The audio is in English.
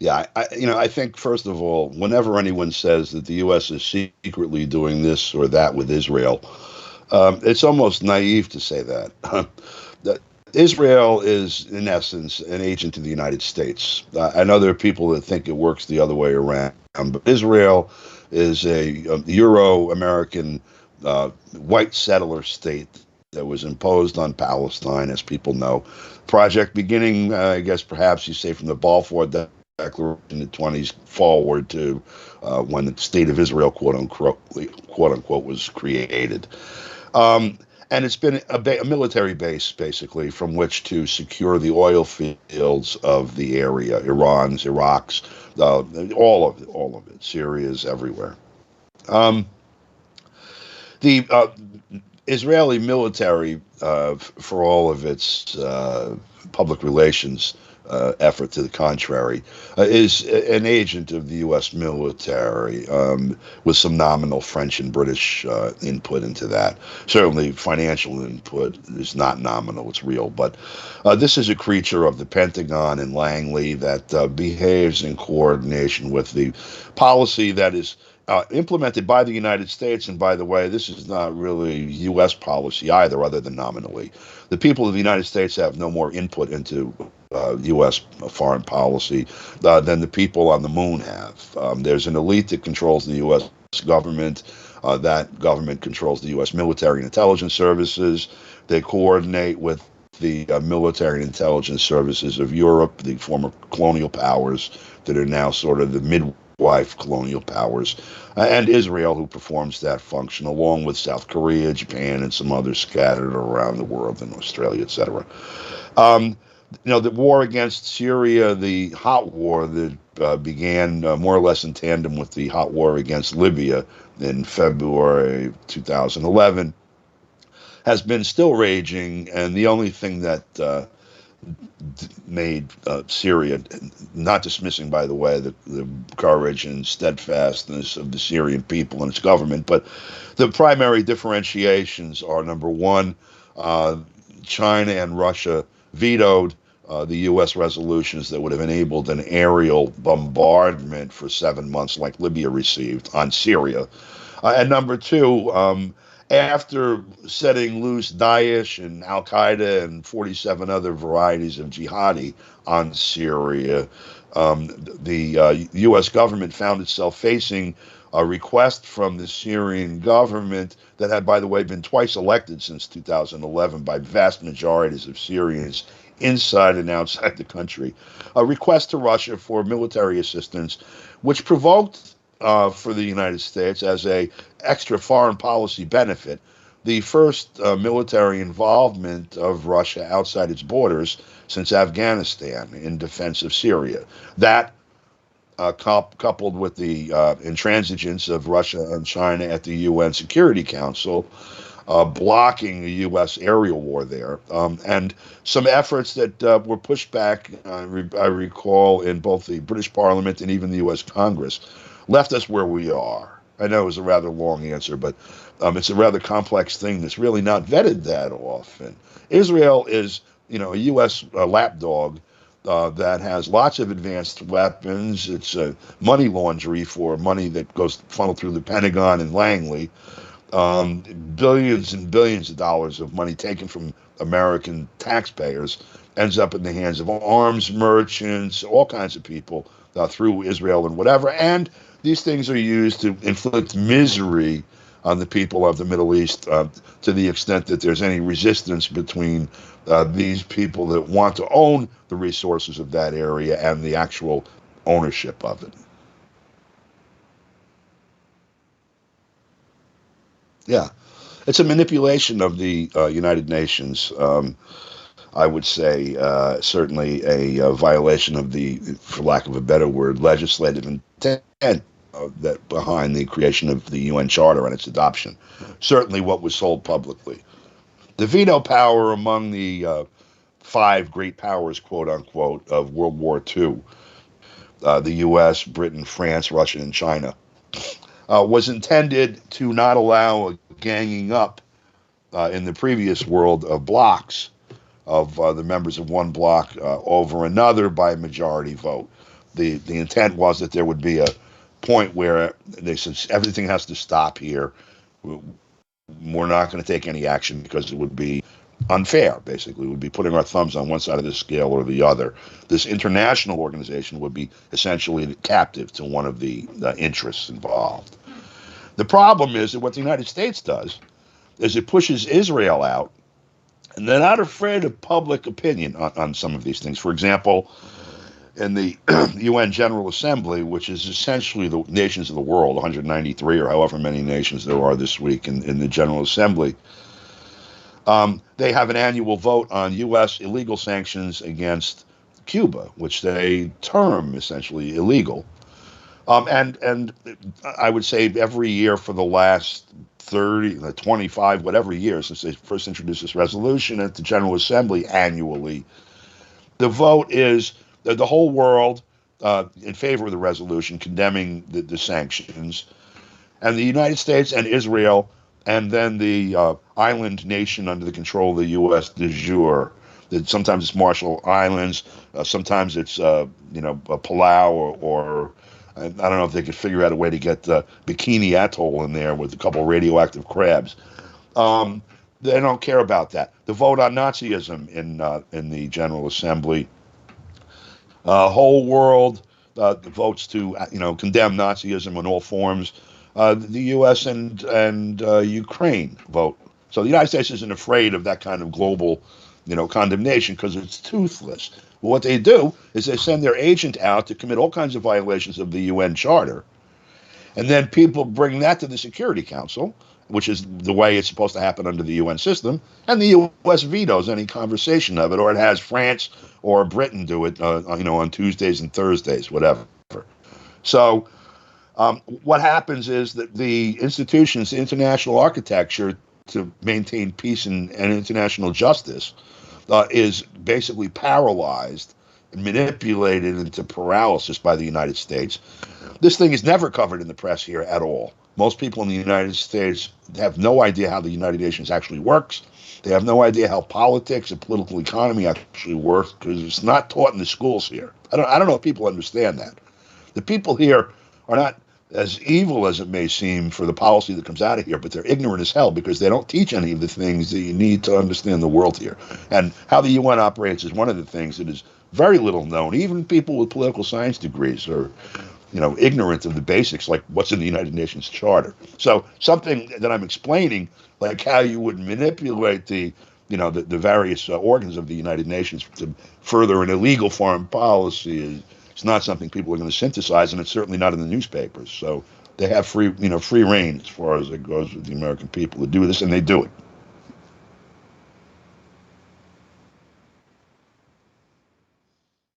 Yeah, I think first of all, whenever anyone says that the U.S. is secretly doing this or that with Israel, it's almost naive to say that. That Israel is, in essence, an agent of the United States. I know there are people that think it works the other way around, but Israel is a Euro-American white settler state that was imposed on Palestine, as people know. Project beginning, I guess, perhaps you say, from the Balfour Declaration in the 20s forward to when the state of Israel, quote unquote, was created. Um, and it's been a military base, basically, from which to secure the oil fields of the area, Iran's, Iraq's, all of it, Syria's, everywhere. Um, the Israeli military, for all of its public relations effort to the contrary, is an agent of the U.S. military with some nominal French and British input into that. Certainly, financial input is not nominal, it's real. But this is a creature of the Pentagon and Langley that behaves in coordination with the policy that is implemented by the United States. And by the way, this is not really U.S. policy either, other than nominally. The people of the United States have no more input into U.S. foreign policy than the people on the moon have. There's an elite that controls the U.S. government. That government controls the U.S. military and intelligence services. They coordinate with the military and intelligence services of Europe, the former colonial powers that are now sort of the midwife colonial powers, and Israel, who performs that function, along with South Korea, Japan, and some others scattered around the world, in Australia, etc. Um, the war against Syria, the hot war that began more or less in tandem with the hot war against Libya in February 2011, has been still raging, and the only thing that made Syria, not dismissing, by the way, the courage and steadfastness of the Syrian people and its government, but the primary differentiations are, number one, uh, China and Russia vetoed the U.S. resolutions that would have enabled an aerial bombardment for 7 months, like Libya received, on Syria. And number two, after setting loose Daesh and Al Qaeda and 47 other varieties of jihadi on Syria, the U.S. government found itself facing a request from the Syrian government that had, by the way, been twice elected since 2011 by vast majorities of Syrians inside and outside the country, a request to Russia for military assistance, which provoked for the United States as a extra foreign policy benefit the first military involvement of Russia outside its borders since Afghanistan in defense of Syria. That coupled with the intransigence of Russia and China at the UN Security Council, blocking the U.S. aerial war there, and some efforts that were pushed back, I recall, in both the British Parliament and even the U.S. Congress, left us where we are. I know it was a rather long answer, but it's a rather complex thing that's really not vetted that often. Israel is, a U.S. Lapdog that has lots of advanced weapons. It's money laundry for money that goes funneled through the Pentagon and Langley. Billions and billions of dollars of money taken from American taxpayers ends up in the hands of arms merchants, all kinds of people through Israel and whatever. And these things are used to inflict misery on the people of the Middle East to the extent that there's any resistance between these people that want to own the resources of that area and the actual ownership of it. Yeah, it's a manipulation of the United Nations. I would say certainly a violation of the, for lack of a better word, legislative intent that behind the creation of the UN Charter and its adoption. Certainly, what was sold publicly. The veto power among the five great powers, quote unquote, of World War II, the U.S., Britain, France, Russia, and China, was intended to not allow a ganging up in the previous world of blocks of the members of one bloc over another by majority vote. The intent was that there would be a point where they said everything has to stop here. We're not going to take any action because it would be unfair, basically. We'd be putting our thumbs on one side of the scale or the other. This international organization would be essentially captive to one of the interests involved. The problem is that what the United States does is it pushes Israel out, and they're not afraid of public opinion on some of these things. For example, in the UN General Assembly, which is essentially the nations of the world, 193 or however many nations there are this week in the General Assembly, they have an annual vote on U.S. illegal sanctions against Cuba, which they term essentially illegal. And I would say every year for the last 30, 25, whatever years since they first introduced this resolution at the General Assembly annually, the vote is the whole world in favor of the resolution condemning the sanctions, and the United States and Israel, and then the island nation under the control of the U.S. de jure. That sometimes it's Marshall Islands, sometimes it's Palau or I don't know if they could figure out a way to get Bikini Atoll in there with a couple of radioactive crabs. They don't care about that. The vote on Nazism in the General Assembly, whole world votes to condemn Nazism in all forms. The U.S. and Ukraine vote. So the United States isn't afraid of that kind of global, condemnation because it's toothless. But what they do is they send their agent out to commit all kinds of violations of the UN Charter, and then people bring that to the Security Council, which is the way it's supposed to happen under the UN system, and the U.S. vetoes any conversation of it, or it has France or Britain do it, on Tuesdays and Thursdays, whatever. So what happens is that the institutions, the international architecture to maintain peace and international justice is basically paralyzed and manipulated into paralysis by the United States. This thing is never covered in the press here at all. Most people in the United States have no idea how the United Nations actually works. They have no idea how politics and political economy actually works because it's not taught in the schools here. I don't know if people understand that. The people here are not as evil as it may seem for the policy that comes out of here, but they're ignorant as hell because they don't teach any of the things that you need to understand the world here. And how the UN operates is one of the things that is very little known. Even people with political science degrees are, ignorant of the basics, like what's in the United Nations Charter. So something that I'm explaining, like how you would manipulate the various organs of the United Nations to further an illegal foreign policy it's not something people are going to synthesize, and it's certainly not in the newspapers. So they have free reign as far as it goes with the American people to do this, and they do it.